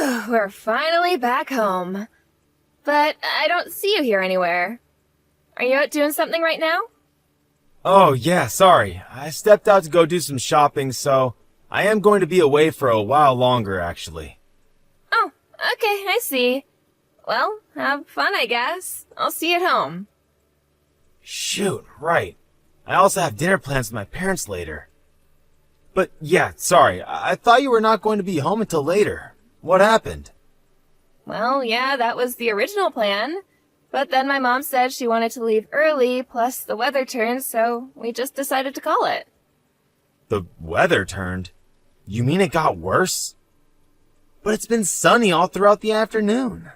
Whew, we're finally back home. But I don't see you here anywhere. Are you out doing something right now? Oh, yeah, sorry. I stepped out to go do some shopping, so I am going to be away for a while longer, actually. Oh, okay, I see. Well, have fun, I guess. I'll see you at home. Shoot, right. I also have dinner plans with my parents later. But yeah, sorry. I thought you were not going to be home until later. What happened? Well, yeah, that was the original plan. But then my mom said she wanted to leave early, plus the weather turned, so we just decided to call it. The weather turned? You mean it got worse? But it's been sunny all throughout the afternoon.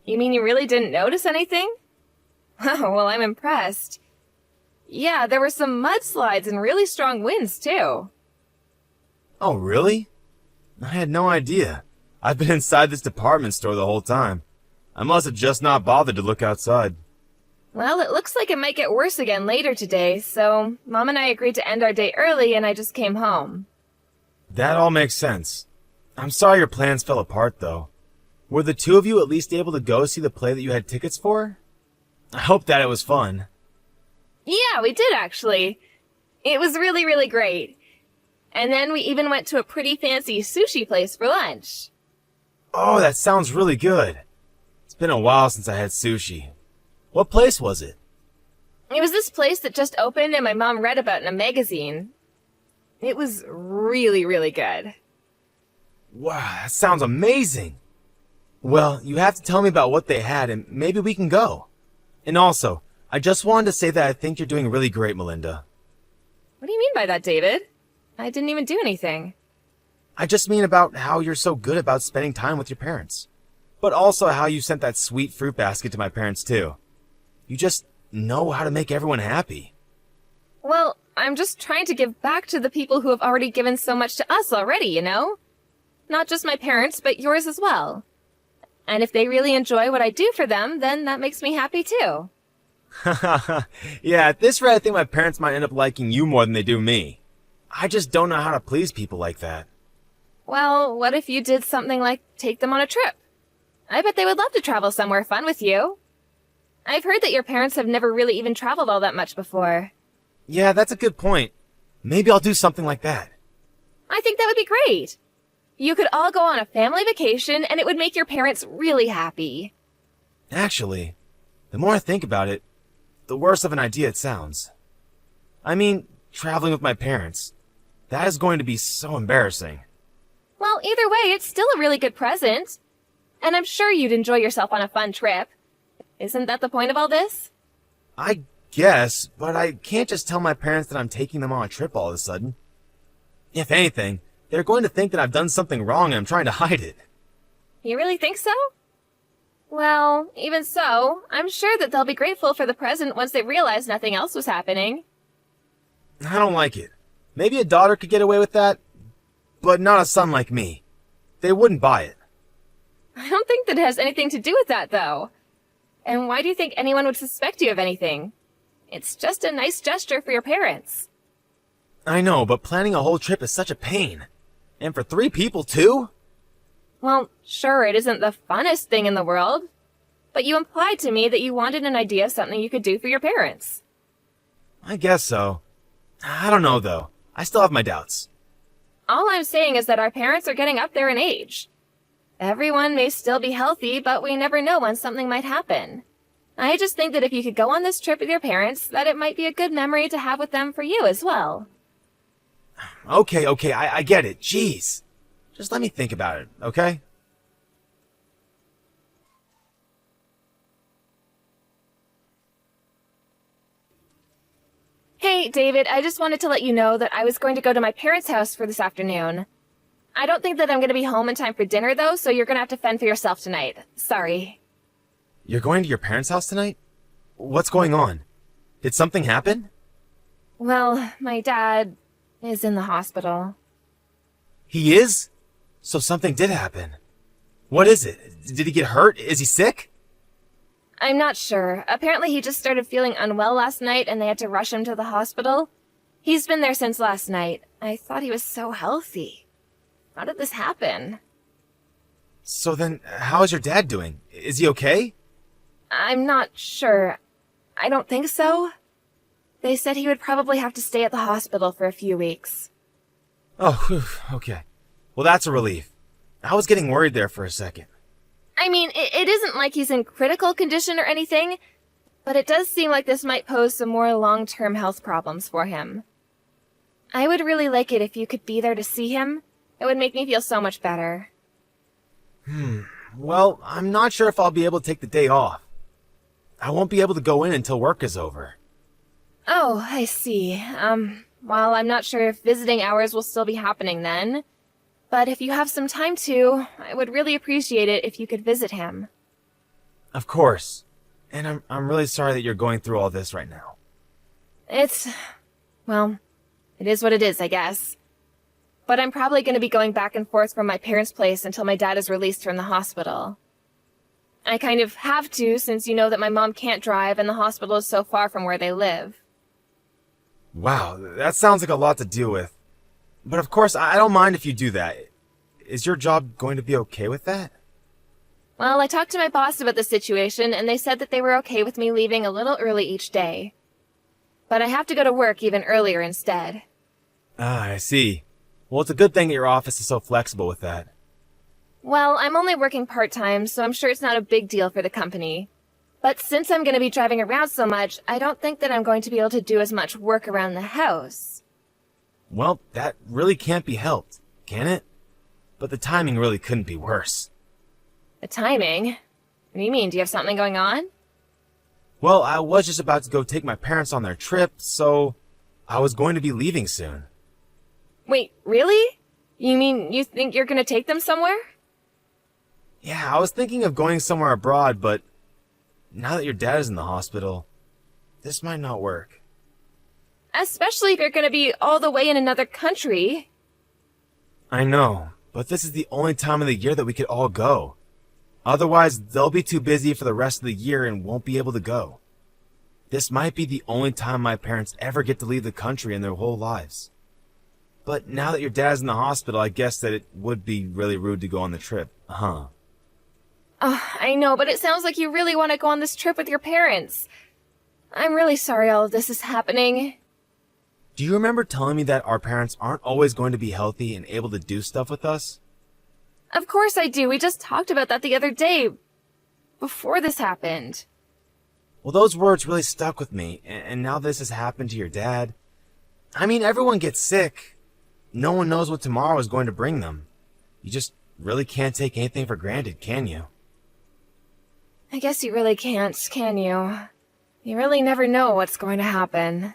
You mean you really didn't notice anything? Oh, well, I'm impressed. Yeah, there were some mudslides and really strong winds, too. Oh, really? I had no idea. I've been inside this department store the whole time. I must have just not bothered to look outside. Well, it looks like it might get worse again later today, so Mom and I agreed to end our day early and I just came home. That all makes sense. I'm sorry your plans fell apart, though. Were the two of you at least able to go see the play that you had tickets for? I hope that it was fun. Yeah, we did actually. It was really, really great. And then we even went to a pretty fancy sushi place for lunch. Oh, that sounds really good. It's been a while since I had sushi. What place was it? It was this place that just opened and my mom read about in a magazine. It was really, really good. Wow, that sounds amazing. Well, you have to tell me about what they had and maybe we can go. And also, I just wanted to say that I think you're doing really great, Melinda. What do you mean by that, David? I didn't even do anything. I just mean about how you're so good about spending time with your parents. But also how you sent that sweet fruit basket to my parents, too. You just know how to make everyone happy. Well, I'm just trying to give back to the people who have already given so much to us already, you know? Not just my parents, but yours as well. And if they really enjoy what I do for them, then that makes me happy too. Yeah, at this rate, I think my parents might end up liking you more than they do me. I just don't know how to please people like that. Well, what if you did something like take them on a trip? I bet they would love to travel somewhere fun with you. I've heard that your parents have never really even traveled all that much before. Yeah, that's a good point. Maybe I'll do something like that. I think that would be great. You could all go on a family vacation and it would make your parents really happy. Actually, the more I think about it, the worse of an idea it sounds. I mean, traveling with my parents. That is going to be so embarrassing. Well, either way, it's still a really good present. And I'm sure you'd enjoy yourself on a fun trip. Isn't that the point of all this? I guess, but I can't just tell my parents that I'm taking them on a trip all of a sudden. If anything, they're going to think that I've done something wrong and I'm trying to hide it. You really think so? Well, even so, I'm sure that they'll be grateful for the present once they realize nothing else was happening. I don't like it. Maybe a daughter could get away with that, but not a son like me. They wouldn't buy it. I don't think that it has anything to do with that, though. And why do you think anyone would suspect you of anything? It's just a nice gesture for your parents. I know, but planning a whole trip is such a pain. And for 3 people, too? Well, sure, it isn't the funnest thing in the world. But you implied to me that you wanted an idea of something you could do for your parents. I guess so. I don't know, though. I still have my doubts. All I'm saying is that our parents are getting up there in age. Everyone may still be healthy, but we never know when something might happen. I just think that if you could go on this trip with your parents, that it might be a good memory to have with them for you as well. Okay, I get it. Jeez. Just let me think about it, okay? Hey, David, I just wanted to let you know that I was going to go to my parents' house for this afternoon. I don't think that I'm going to be home in time for dinner, though, so you're going to have to fend for yourself tonight. Sorry. You're going to your parents' house tonight? What's going on? Did something happen? Well, my dad is in the hospital. He is? So something did happen. What is it? Did he get hurt? Is he sick? I'm not sure. Apparently he just started feeling unwell last night and they had to rush him to the hospital. He's been there since last night. I thought he was so healthy. How did this happen? So then, how is your dad doing? Is he okay? I'm not sure. I don't think so. They said he would probably have to stay at the hospital for a few weeks. Oh, whew, okay. Well, that's a relief. I was getting worried there for a second. I mean, it isn't like he's in critical condition or anything, but it does seem like this might pose some more long-term health problems for him. I would really like it if you could be there to see him. It would make me feel so much better. Well, I'm not sure if I'll be able to take the day off. I won't be able to go in until work is over. Oh, I see. Well, I'm not sure if visiting hours will still be happening then. But if you have some time to, I would really appreciate it if you could visit him. Of course. And I'm really sorry that you're going through all this right now. Well, it is what it is, I guess. But I'm probably going to be going back and forth from my parents' place until my dad is released from the hospital. I kind of have to, since you know that my mom can't drive and the hospital is so far from where they live. Wow, that sounds like a lot to deal with. But of course, I don't mind if you do that. Is your job going to be okay with that? Well, I talked to my boss about the situation, and they said that they were okay with me leaving a little early each day. But I have to go to work even earlier instead. Ah, I see. Well, it's a good thing that your office is so flexible with that. Well, I'm only working part-time, so I'm sure it's not a big deal for the company. But since I'm going to be driving around so much, I don't think that I'm going to be able to do as much work around the house. Well, that really can't be helped, can it? But the timing really couldn't be worse. The timing? What do you mean? Do you have something going on? Well, I was just about to go take my parents on their trip, so I was going to be leaving soon. Wait, really? You mean you think you're going to take them somewhere? Yeah, I was thinking of going somewhere abroad, but now that your dad is in the hospital, this might not work. Especially if you're going to be all the way in another country. I know, but this is the only time of the year that we could all go. Otherwise, they'll be too busy for the rest of the year and won't be able to go. This might be the only time my parents ever get to leave the country in their whole lives. But now that your dad's in the hospital, I guess that it would be really rude to go on the trip, huh? Oh, I know, but it sounds like you really want to go on this trip with your parents. I'm really sorry all of this is happening. Do you remember telling me that our parents aren't always going to be healthy and able to do stuff with us? Of course I do. We just talked about that the other day, before this happened. Well, those words really stuck with me, and now this has happened to your dad. I mean, everyone gets sick. No one knows what tomorrow is going to bring them. You just really can't take anything for granted, can you? I guess you really can't, can you? You really never know what's going to happen.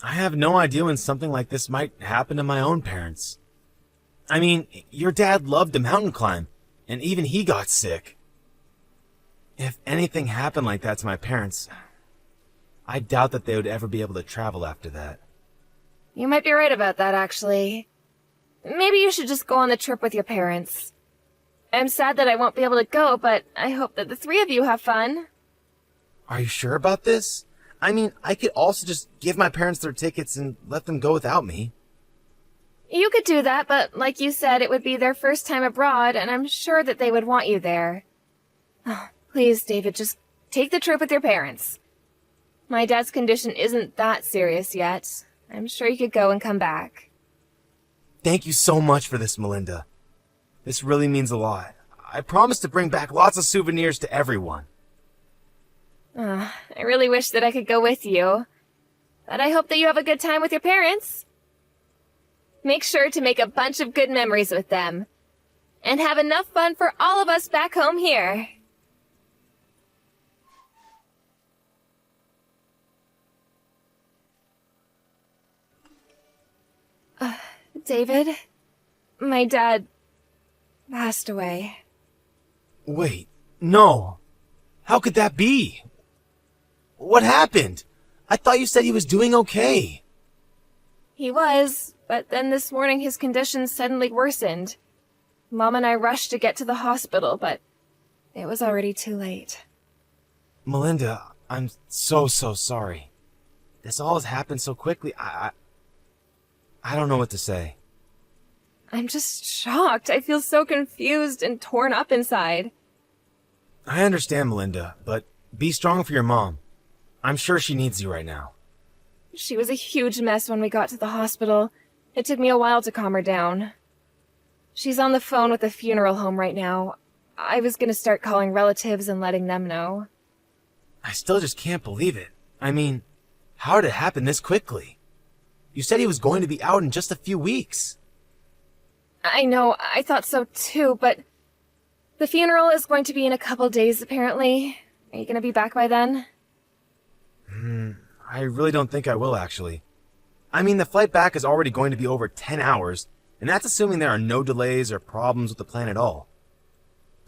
I have no idea when something like this might happen to my own parents. I mean, your dad loved to mountain climb, and even he got sick. If anything happened like that to my parents, I doubt that they would ever be able to travel after that. You might be right about that, actually. Maybe you should just go on the trip with your parents. I'm sad that I won't be able to go, but I hope that the three of you have fun. Are you sure about this? I mean, I could also just give my parents their tickets and let them go without me. You could do that, but like you said, it would be their first time abroad, and I'm sure that they would want you there. Oh, please, David, just take the trip with your parents. My dad's condition isn't that serious yet. I'm sure you could go and come back. Thank you so much for this, Melinda. This really means a lot. I promise to bring back lots of souvenirs to everyone. I really wish that I could go with you. But I hope that you have a good time with your parents. Make sure to make a bunch of good memories with them. And have enough fun for all of us back home here. David, my dad passed away. Wait, no. How could that be? What happened? I thought you said he was doing okay. He was, but then this morning his condition suddenly worsened. Mom and I rushed to get to the hospital, but it was already too late. Melinda, I'm so sorry. This all has happened so quickly. I don't know what to say. I'm just shocked. I feel so confused and torn up inside. I understand, Melinda, but be strong for your mom. I'm sure she needs you right now. She was a huge mess when we got to the hospital. It took me a while to calm her down. She's on the phone with the funeral home right now. I was gonna start calling relatives and letting them know. I still just can't believe it. I mean, how did it happen this quickly? You said he was going to be out in just a few weeks. I know, I thought so too, but the funeral is going to be in a couple days, apparently. Are you gonna be back by then? I really don't think I will, actually. I mean, the flight back is already going to be over 10 hours, and that's assuming there are no delays or problems with the plan at all.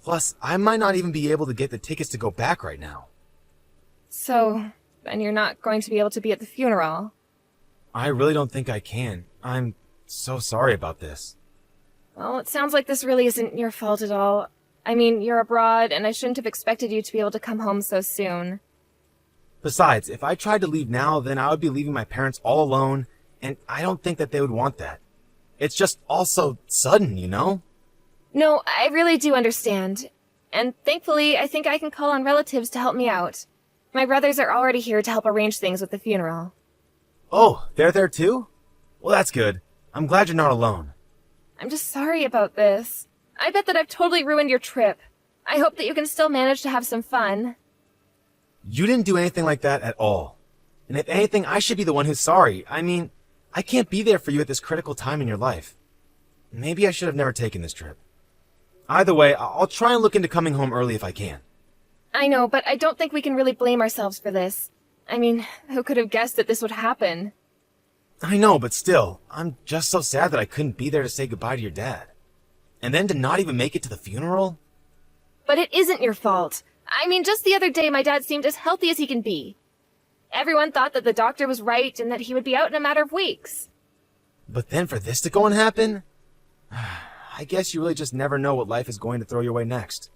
Plus, I might not even be able to get the tickets to go back right now. So, then you're not going to be able to be at the funeral? I really don't think I can. I'm so sorry about this. Well, it sounds like this really isn't your fault at all. I mean, you're abroad, and I shouldn't have expected you to be able to come home so soon. Besides, if I tried to leave now, then I would be leaving my parents all alone, and I don't think that they would want that. It's just all so sudden, you know? No, I really do understand. And thankfully, I think I can call on relatives to help me out. My brothers are already here to help arrange things with the funeral. Oh, they're there too? Well, that's good. I'm glad you're not alone. I'm just sorry about this. I bet that I've totally ruined your trip. I hope that you can still manage to have some fun. You didn't do anything like that at all. And if anything, I should be the one who's sorry. I mean, I can't be there for you at this critical time in your life. Maybe I should have never taken this trip. Either way, I'll try and look into coming home early if I can. I know, but I don't think we can really blame ourselves for this. I mean, who could have guessed that this would happen? I know, but still, I'm just so sad that I couldn't be there to say goodbye to your dad. And then to not even make it to the funeral? But it isn't your fault. I mean, just the other day my dad seemed as healthy as he can be. Everyone thought that the doctor was right and that he would be out in a matter of weeks. But then for this to go and happen? I guess you really just never know what life is going to throw your way next.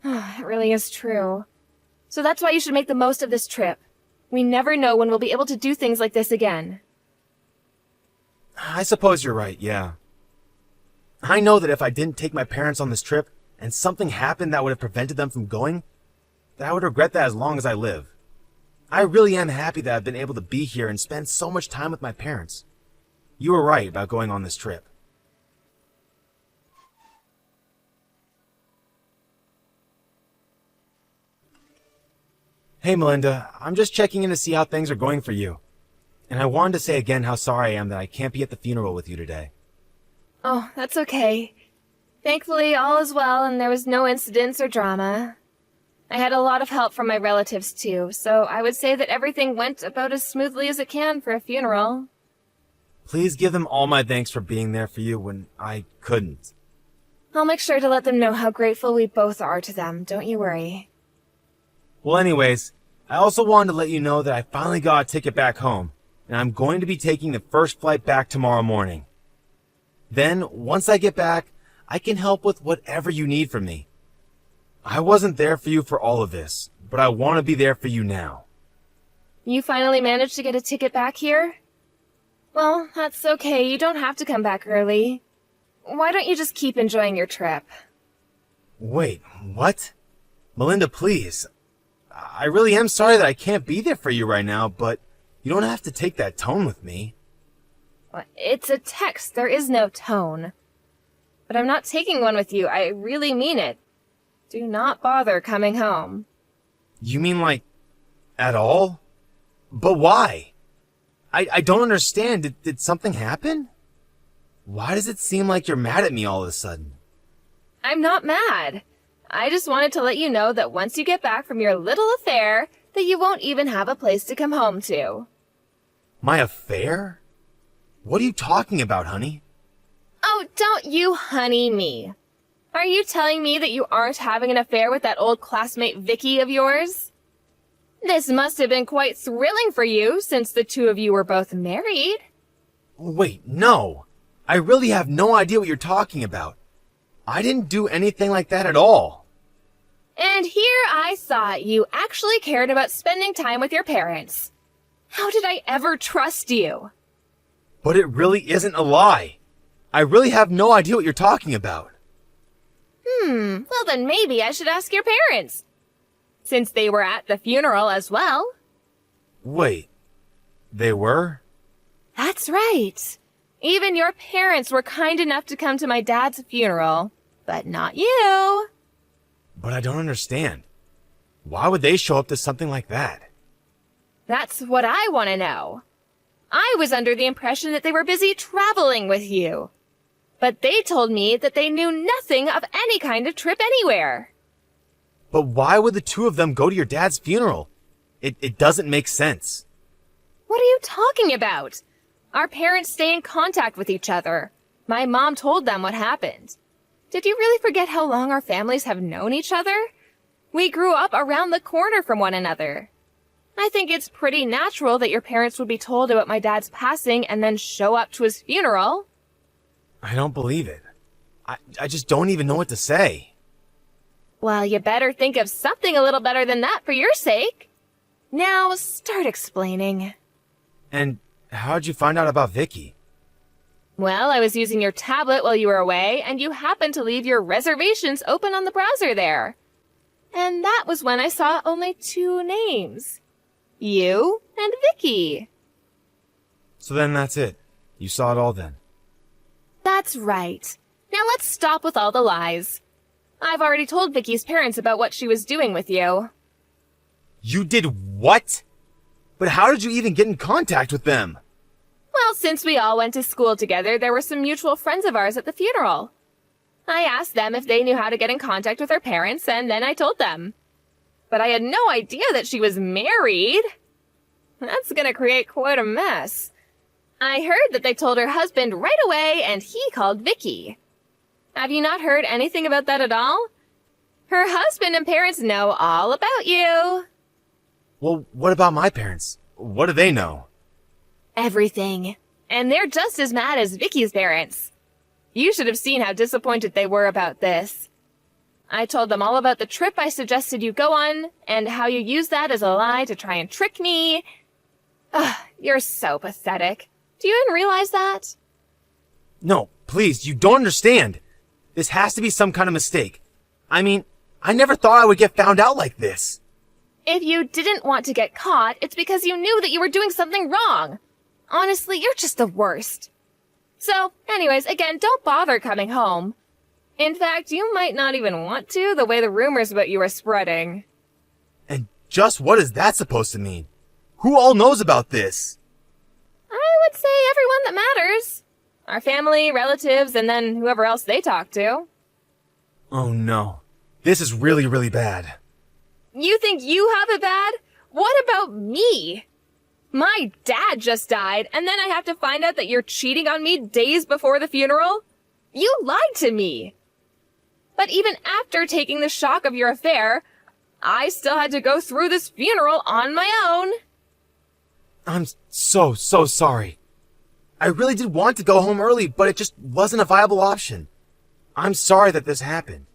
It really is true. So that's why you should make the most of this trip. We never know when we'll be able to do things like this again. I suppose you're right, yeah. I know that if I didn't take my parents on this trip, and something happened that would have prevented them from going, that I would regret that as long as I live. I really am happy that I've been able to be here and spend so much time with my parents. You were right about going on this trip. Hey Melinda, I'm just checking in to see how things are going for you. And I wanted to say again how sorry I am that I can't be at the funeral with you today. Oh, that's okay. Thankfully, all is well and there was no incidents or drama. I had a lot of help from my relatives too, so I would say that everything went about as smoothly as it can for a funeral. Please give them all my thanks for being there for you when I couldn't. I'll make sure to let them know how grateful we both are to them, don't you worry. Well anyways, I also wanted to let you know that I finally got a ticket back home, and I'm going to be taking the first flight back tomorrow morning. Then, once I get back, I can help with whatever you need from me. I wasn't there for you for all of this, but I want to be there for you now. You finally managed to get a ticket back here? Well, that's okay. You don't have to come back early. Why don't you just keep enjoying your trip? Wait, what? Melinda, please. I really am sorry that I can't be there for you right now, but you don't have to take that tone with me. Well, it's a text. There is no tone. But I'm not taking one with you. I really mean it. Do not bother coming home. You mean like, at all? But why? I don't understand. Did something happen? Why does it seem like you're mad at me all of a sudden? I'm not mad. I just wanted to let you know that once you get back from your little affair, that you won't even have a place to come home to. My affair? What are you talking about, honey? Oh, don't you honey me. Are you telling me that you aren't having an affair with that old classmate Vicky of yours? This must have been quite thrilling for you, since the two of you were both married. Wait, no. I really have no idea what you're talking about. I didn't do anything like that at all. And here I thought you actually cared about spending time with your parents. How did I ever trust you? But it really isn't a lie. I really have no idea what you're talking about. Well then maybe I should ask your parents. Since they were at the funeral as well. Wait, they were? That's right. Even your parents were kind enough to come to my dad's funeral. But not you. But I don't understand. Why would they show up to something like that? That's what I want to know. I was under the impression that they were busy traveling with you. But they told me that they knew nothing of any kind of trip anywhere. But why would the two of them go to your dad's funeral? It doesn't make sense. What are you talking about? Our parents stay in contact with each other. My mom told them what happened. Did you really forget how long our families have known each other? We grew up around the corner from one another. I think it's pretty natural that your parents would be told about my dad's passing and then show up to his funeral. I don't believe it. I just don't even know what to say. Well, you better think of something a little better than that for your sake. Now, start explaining. And how'd you find out about Vicky? Well, I was using your tablet while you were away, and you happened to leave your reservations open on the browser there. And that was when I saw only 2 names. You and Vicky. So then that's it. You saw it all then. That's right. Now let's stop with all the lies. I've already told Vicky's parents about what she was doing with you. You did what? But how did you even get in contact with them? Well, since we all went to school together, there were some mutual friends of ours at the funeral. I asked them if they knew how to get in contact with her parents, and then I told them. But I had no idea that she was married. That's gonna create quite a mess. I heard that they told her husband right away, and he called Vicky. Have you not heard anything about that at all? Her husband and parents know all about you. Well, what about my parents? What do they know? Everything. And they're just as mad as Vicky's parents. You should have seen how disappointed they were about this. I told them all about the trip I suggested you go on, and how you used that as a lie to try and trick me. Ugh, you're so pathetic. Do you even realize that? No, please, you don't understand. This has to be some kind of mistake. I mean, I never thought I would get found out like this. If you didn't want to get caught, it's because you knew that you were doing something wrong. Honestly, you're just the worst. So, anyways, again, don't bother coming home. In fact, you might not even want to, the way the rumors about you are spreading. And just what is that supposed to mean? Who all knows about this? I would say everyone that matters. Our family, relatives, and then whoever else they talk to. Oh no. This is really, really bad. You think you have it bad? What about me? My dad just died, and then I have to find out that you're cheating on me days before the funeral? You lied to me. But even after taking the shock of your affair, I still had to go through this funeral on my own. I'm so sorry. I really did want to go home early, but it just wasn't a viable option. I'm sorry that this happened.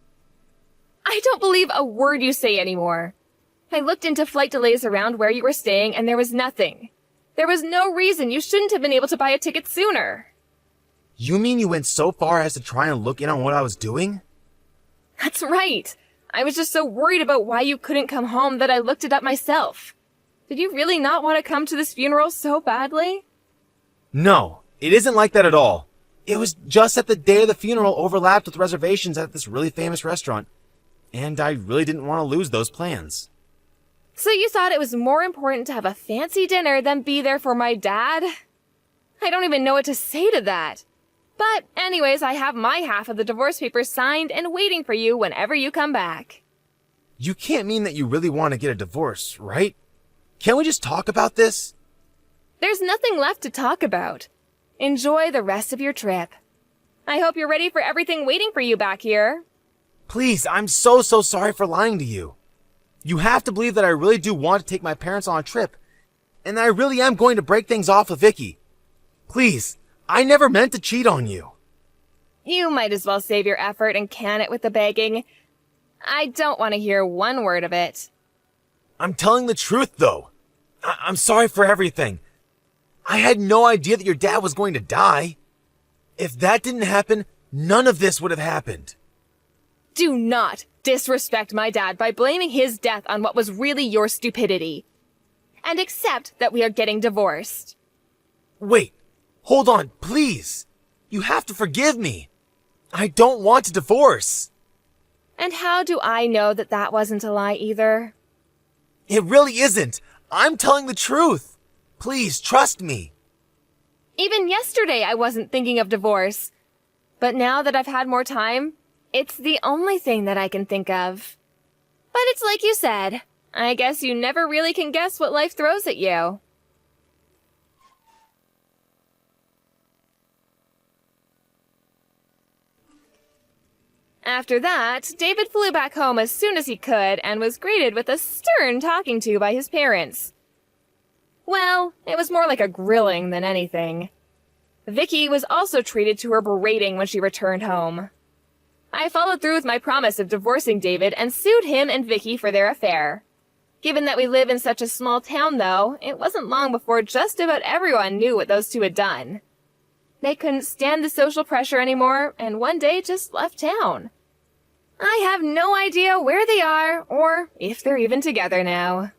I don't believe a word you say anymore. I looked into flight delays around where you were staying, and there was nothing. There was no reason you shouldn't have been able to buy a ticket sooner. You mean you went so far as to try and look in on what I was doing? That's right. I was just so worried about why you couldn't come home that I looked it up myself. Did you really not want to come to this funeral so badly? No, it isn't like that at all. It was just that the day of the funeral overlapped with reservations at this really famous restaurant, and I really didn't want to lose those plans. So you thought it was more important to have a fancy dinner than be there for my dad? I don't even know what to say to that. But anyways, I have my half of the divorce papers signed and waiting for you whenever you come back. You can't mean that you really want to get a divorce, right? Can't we just talk about this? There's nothing left to talk about. Enjoy the rest of your trip. I hope you're ready for everything waiting for you back here. Please, I'm so sorry for lying to you. You have to believe that I really do want to take my parents on a trip, and that I really am going to break things off with Vicky. Please, I never meant to cheat on you. You might as well save your effort and can it with the begging. I don't want to hear one word of it. I'm telling the truth, though. I'm sorry for everything. I had no idea that your dad was going to die. If that didn't happen, none of this would have happened. Do not disrespect my dad by blaming his death on what was really your stupidity. And accept that we are getting divorced. Wait, hold on, please. You have to forgive me. I don't want a divorce. And how do I know that that wasn't a lie either? It really isn't. I'm telling the truth. Please trust me. Even yesterday I wasn't thinking of divorce. But now that I've had more time, it's the only thing that I can think of. But it's like you said. I guess you never really can guess what life throws at you. After that, David flew back home as soon as he could and was greeted with a stern talking to by his parents. Well, it was more like a grilling than anything. Vicky was also treated to her berating when she returned home. I followed through with my promise of divorcing David and sued him and Vicky for their affair. Given that we live in such a small town, though, it wasn't long before just about everyone knew what those two had done. They couldn't stand the social pressure anymore, and one day just left town. I have no idea where they are, or if they're even together now.